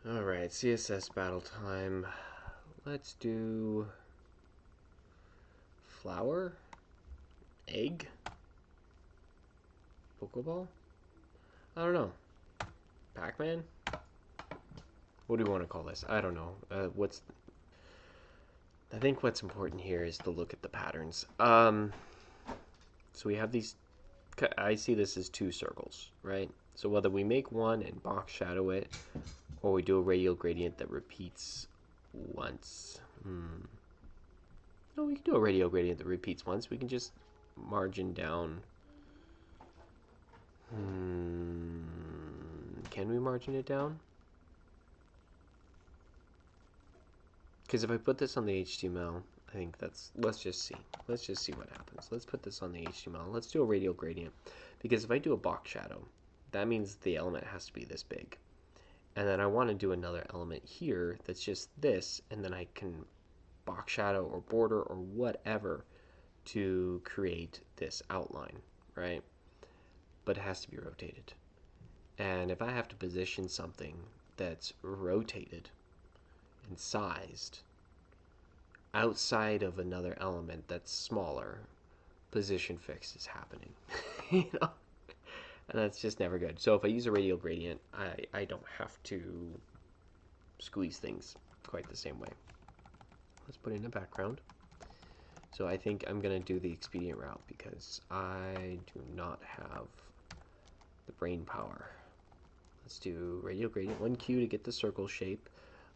Alright, CSS battle time. Let's do flower, egg, Pokeball? I don't know. Pac-Man? What do we want to call this? I don't know. I think what's important here is to look at the patterns. So we have these, I see this as two circles, right? So whether we make one and box shadow it, or we do a radial gradient that repeats once. No, we can do a radial gradient that repeats once. We can just margin down. Can we margin it down? Because if I put this on the HTML, I think that's, let's just see. Let's just see what happens. Let's put this on the HTML. Let's do a radial gradient. Because if I do a box shadow, that means the element has to be this big. And then I want to do another element here that's just this, and then I can box shadow or border or whatever to create this outline, right? But it has to be rotated. And if I have to position something that's rotated and sized outside of another element that's smaller, position fix is happening. You know? And that's just never good. So if I use a radial gradient, I don't have to squeeze things quite the same way. Let's put in a background. So I think I'm going to do the expedient route because I do not have the brain power. Let's do radial gradient 1Q to get the circle shape.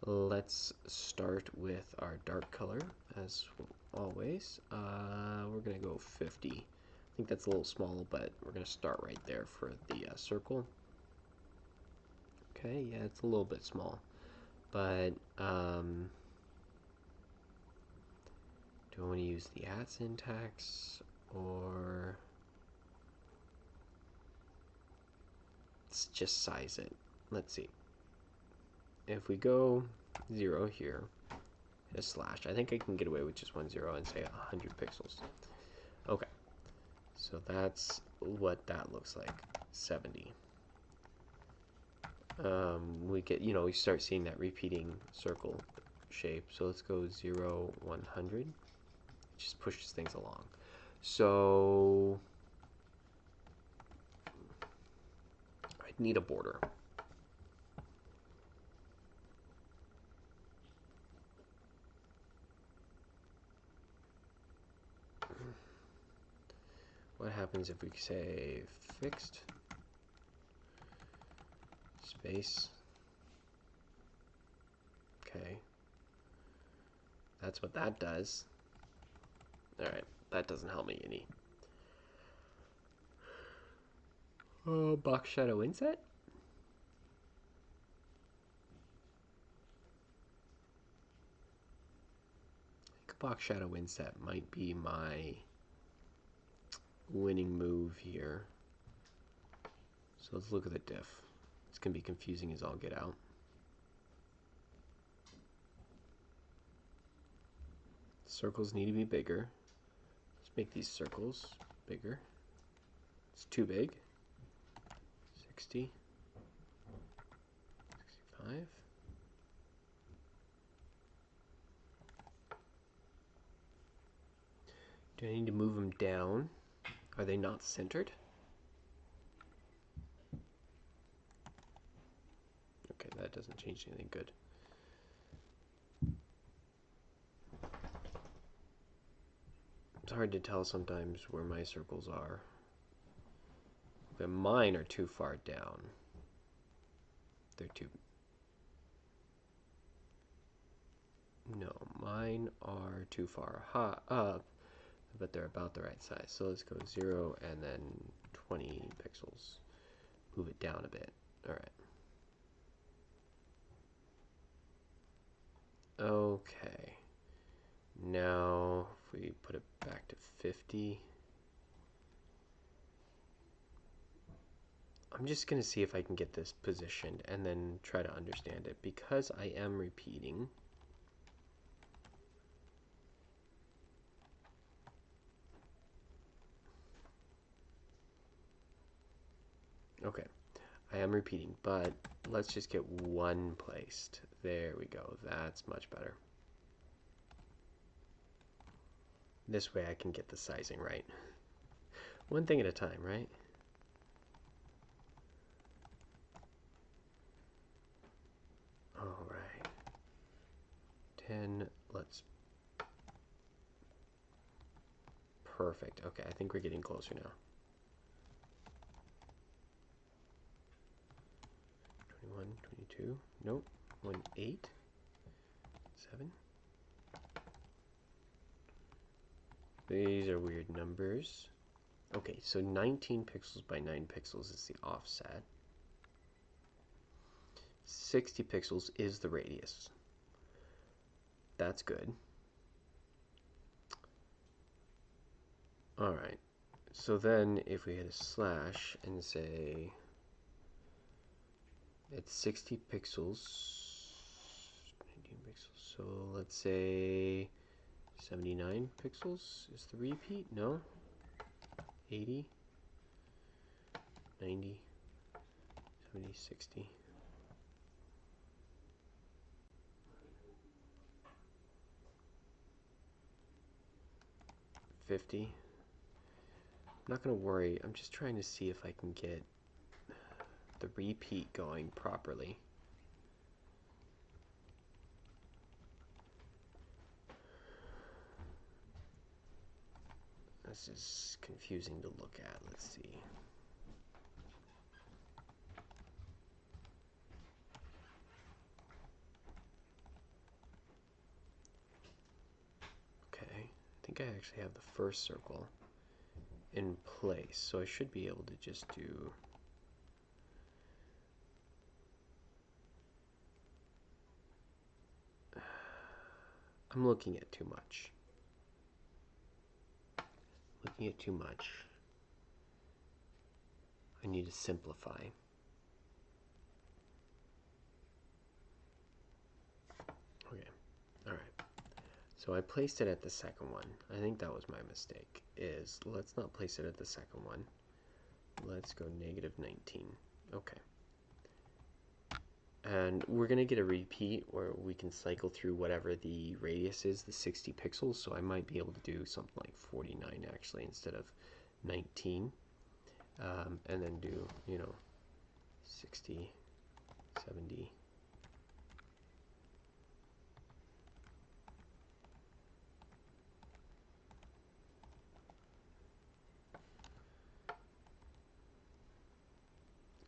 Let's start with our dark color as always. We're going to go 50. I think that's a little small, but we're going to start right there for the circle. Okay, yeah, it's a little bit small, but do I want to use the @ syntax or let's just size it. Let's see. If we go 0 here, a slash, I think I can get away with just 1 0 and say 100 pixels. Okay, so that's what that looks like. 70. We get, we start seeing that repeating circle shape. So let's go 0 100. Just pushes things along. So I'd need a border. What happens if we say fixed space? Okay. That's what that does. Alright, that doesn't help me any. Box shadow inset? I think box shadow inset might be my winning move here. So let's look at the diff. It's going to be confusing as all get out. Circles need to be bigger. Let's make these circles bigger. It's too big. 60. 65. Do I need to move them down? Are they not centered? Okay, that doesn't change anything good. It's hard to tell sometimes where my circles are. But mine are too far down. They're too... No, mine are too far up, but they're about the right size. So let's go 0 and then 20 pixels. Move it down a bit. All right. Okay. Now, if we put it back to 50, I'm just going to see if I can get this positioned and then try to understand it. Because I am repeating, okay, I am repeating, but let's just get one placed. There we go. That's much better. This way I can get the sizing right. One thing at a time, right? All right. 10, let's... Perfect. Okay, I think we're getting closer now. 21, 22, nope. 1, 8, 7. These are weird numbers. Okay, so 19 pixels by 9 pixels is the offset. 60 pixels is the radius. That's good. Alright, so then if we hit a slash and say it's 60 pixels, 19 pixels, so let's say 79 pixels is the repeat? No? 80, 90, 70, 60. $50. I'm not going to worry. I'm just trying to see if I can get the repeat going properly. This is confusing to look at. Let's see. Okay, I think I actually have the first circle in place, so I should be able to just do I'm looking at too much. Looking at too much. I need to simplify. Okay, alright. So I placed it at the second one. I think that was my mistake. Let's not place it at the second one. Let's go -19. Okay. And we're going to get a repeat where we can cycle through whatever the radius is, the 60 pixels. So I might be able to do something like 49 actually instead of 19. And then do, 60, 70.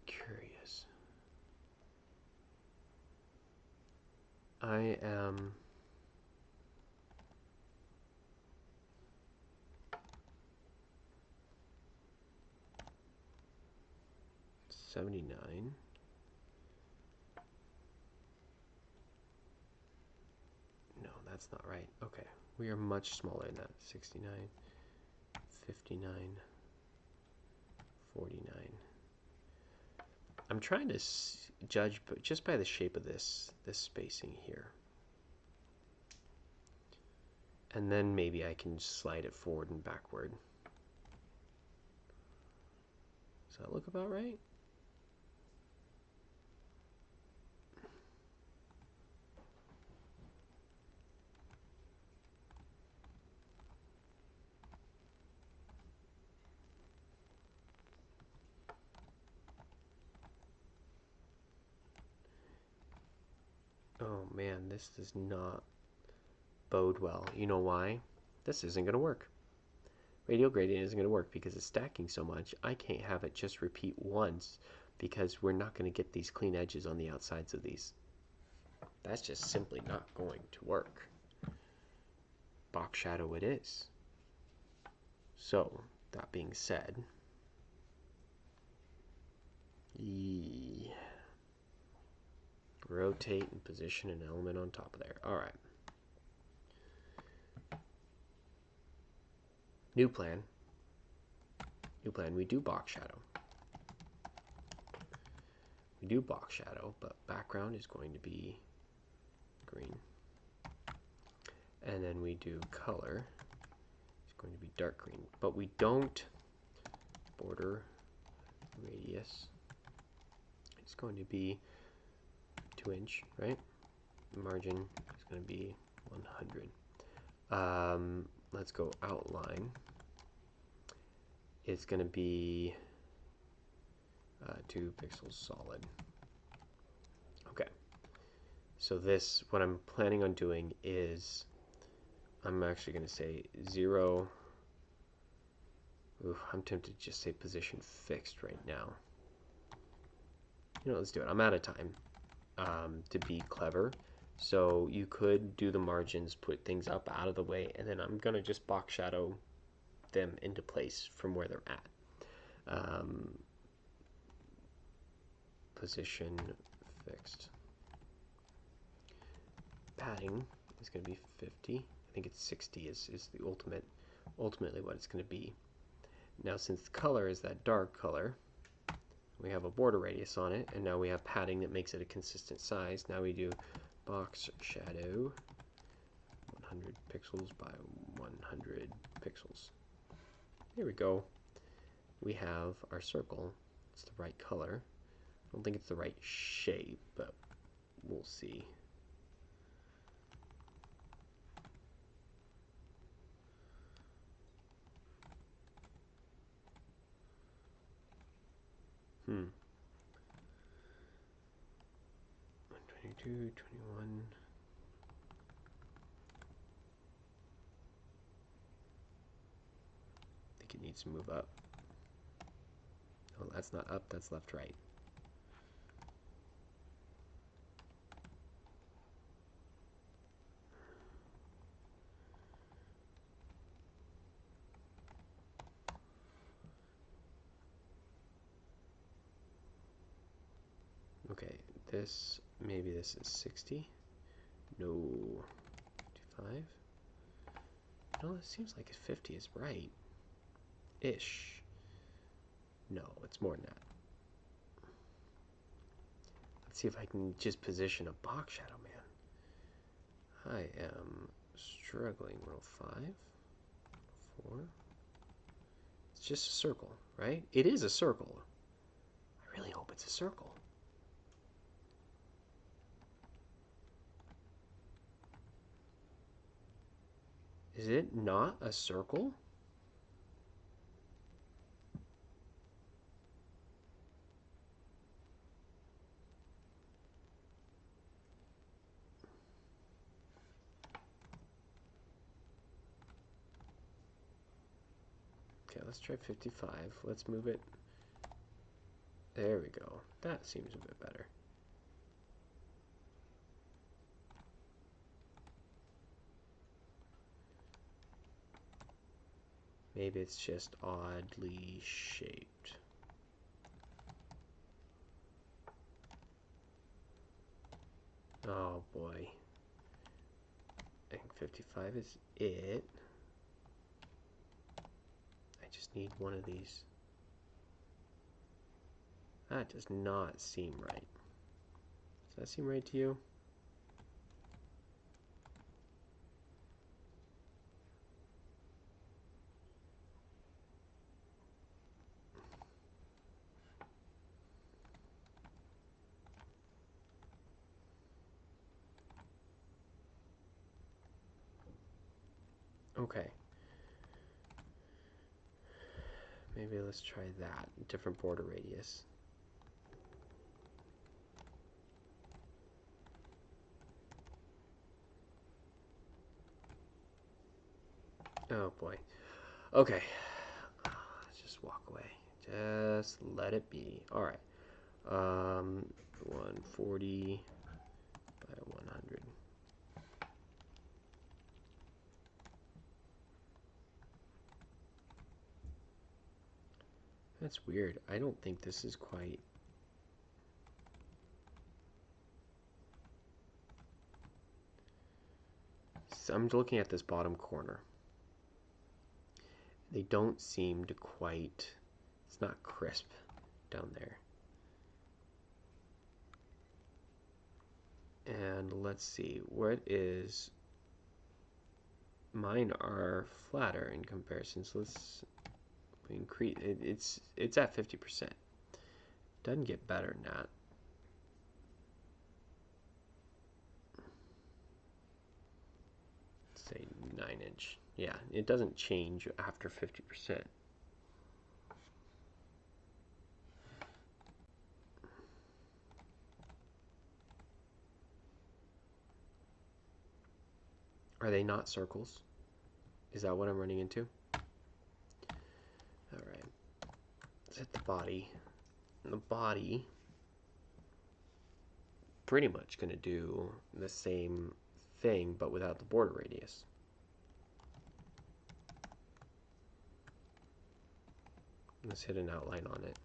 Curious. I am... $79. No, that's not right. Okay, we are much smaller than that. 69, 59, 49. I'm trying to judge just by the shape of this spacing here. And then maybe I can slide it forward and backward. Does that look about right? Oh man, this does not bode well. You know why? This isn't going to work. Radial gradient isn't going to work because it's stacking so much. I can't have it just repeat once because we're not going to get these clean edges on the outsides of these. That's just simply not going to work. Box shadow it is. So, that being said, rotate and position an element on top of there. Alright. New plan. New plan. We do box shadow. We do box shadow, but background is going to be green. And then we do color. It's going to be dark green. But we don't border radius. is going to be 2-inch, right? Margin is going to be 100. Let's go outline. It's going to be 2 pixels solid. Okay. So this, what I'm planning on doing is, I'm actually going to say 0. Ooh, I'm tempted to just say position fixed right now. You know, let's do it. I'm out of time to be clever. So you could do the margins, put things up out of the way, and then I'm going to just box shadow them into place from where they're at. Position fixed. Padding is going to be 50. I think it's 60 is the ultimately what it's going to be. Now since the color is that dark color, we have a border radius on it, and now we have padding that makes it a consistent size. Now we do box shadow 100 pixels by 100 pixels. There we go. We have our circle. It's the right color. I don't think it's the right shape, but we'll see. Hmm. 22, 21. I think it needs to move up. Oh, that's not up, that's left, right. Okay, maybe this is 60. No, 55. No, it seems like 50 is right. Ish. No, it's more than that. Let's see if I can just position a box shadow, man. I am struggling. Row 5, 4. It's just a circle, right? It is a circle. I really hope it's a circle. Is it not a circle? Okay, let's try 55. Let's move it. There we go. That seems a bit better. Maybe it's just oddly shaped. Oh boy. I think 55 is it. I just need one of these. That does not seem right. Does that seem right to you? Okay. Maybe let's try that. Different border radius. Oh boy. Okay. Let's just walk away. Just let it be. Alright. 140 by 100. That's weird. I don't think this is quite... So I'm looking at this bottom corner. They don't seem to quite... It's not crisp down there. And let's see, what is... Mine are flatter in comparison, so let's increase... It's at 50%. Doesn't get better than that. 9-inch. Yeah, it doesn't change after 50%. Are they not circles? Is that what I'm running into? All right. Let's hit the body. And the body pretty much going to do the same thing, but without the border radius. Let's hit an outline on it.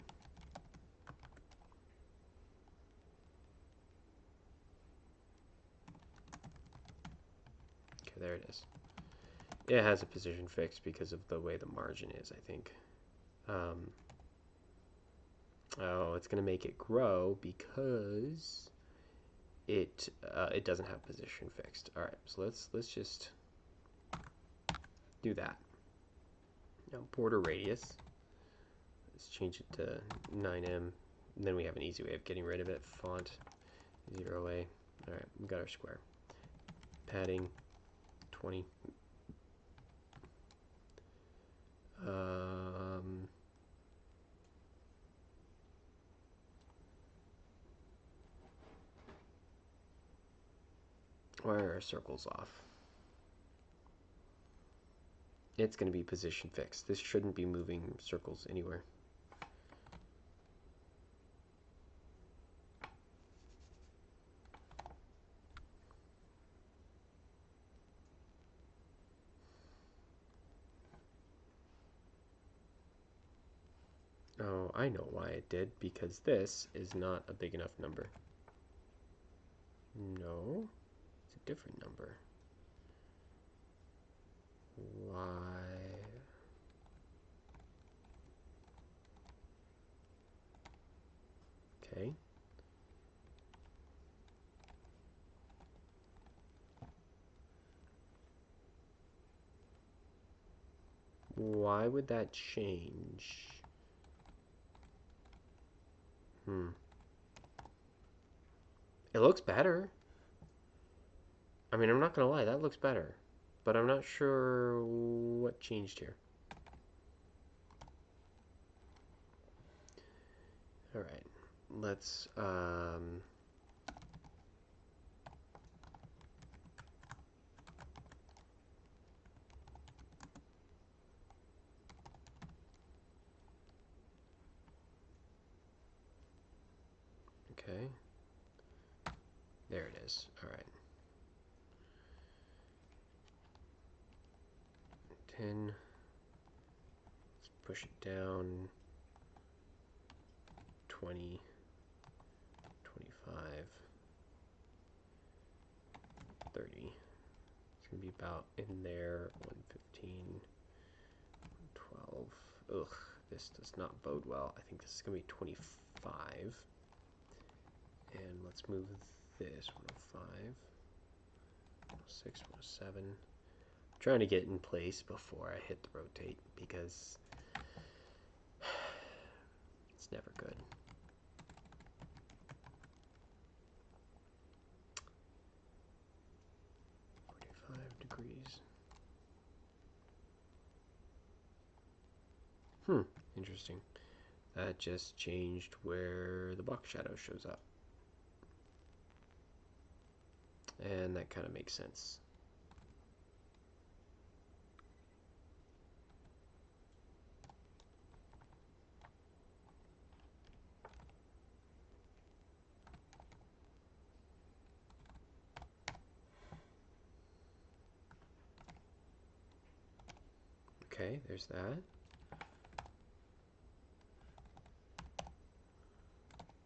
Okay, there it is. It has a position fixed because of the way the margin is, I think. Oh, it's going to make it grow because it doesn't have position fixed. All right, so let's just do that. Now border radius. Let's change it to 9M. And then we have an easy way of getting rid of it. Font 0A. All right, we got our square. Padding 20. Why are our circles off? It's going to be position fixed. This shouldn't be moving circles anywhere. Oh, I know why it did, because this is not a big enough number. No, it's a different number. Why? Okay. Why would that change? It looks better. I mean, I'm not gonna lie, that looks better. But I'm not sure what changed here. Alright, let's, okay. There it is. Alright. 10. Let's push it down. 20. 25. 30. It's going to be about in there. 115. 12. Ugh, this does not bode well. I think this is going to be 25. And let's move this 105. 106, 107. I'm trying to get in place before I hit the rotate because it's never good. 45 degrees. Interesting. That just changed where the box shadow shows up. And that kind of makes sense. Okay, there's that.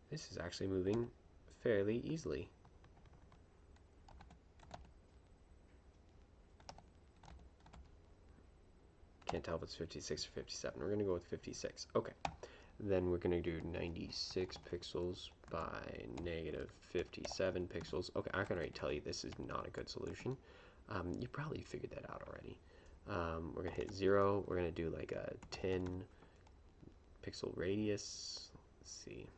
This is actually moving fairly easily. Can't tell if it's 56 or 57. We're going to go with 56. Okay. Then we're going to do 96 pixels by negative 57 pixels. Okay, I can already tell you this is not a good solution. You probably figured that out already. We're going to hit 0. We're going to do like a 10 pixel radius. Let's see.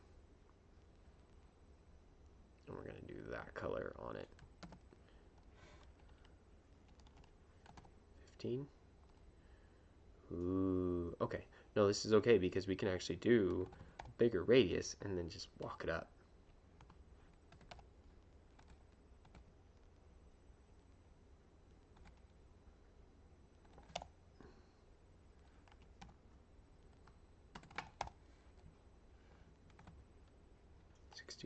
And we're going to do that color on it. 15. Ooh, okay. No, this is okay because we can actually do a bigger radius and then just walk it up.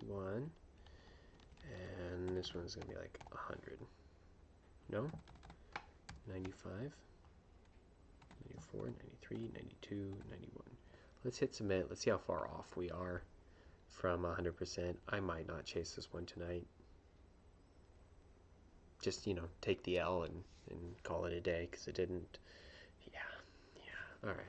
$61. And this one's going to be like 100. No? 95, 94, 93, 92, 91. Let's hit submit. Let's see how far off we are from 100%. I might not chase this one tonight. Just, you know, take the L and call it a day because it didn't. Yeah. All right.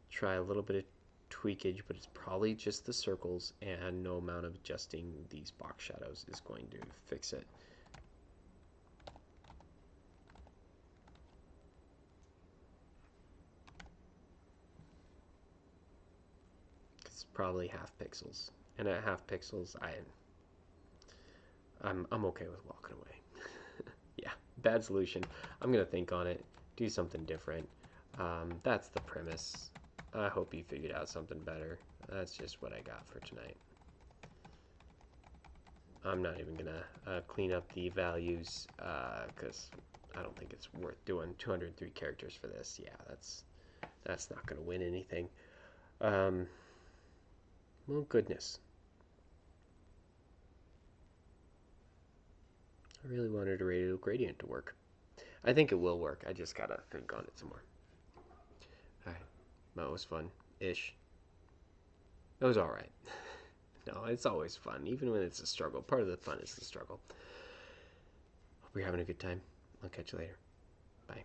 Try a little bit of tweakage, but it's probably just the circles, and no amount of adjusting these box shadows is going to fix it. It's probably half pixels, and at half pixels, I'm okay with walking away. Yeah, bad solution. I'm gonna think on it, do something different. That's the premise. I hope you figured out something better. That's just what I got for tonight. I'm not even gonna clean up the values because I don't think it's worth doing 203 characters for this. Yeah, that's not gonna win anything. Well, goodness. I really wanted a radial gradient to work. I think it will work. I just gotta think on it some more. Alright. That was fun. Ish. It was alright. No, it's always fun, even when it's a struggle. Part of the fun is the struggle. Hope you're having a good time. I'll catch you later. Bye.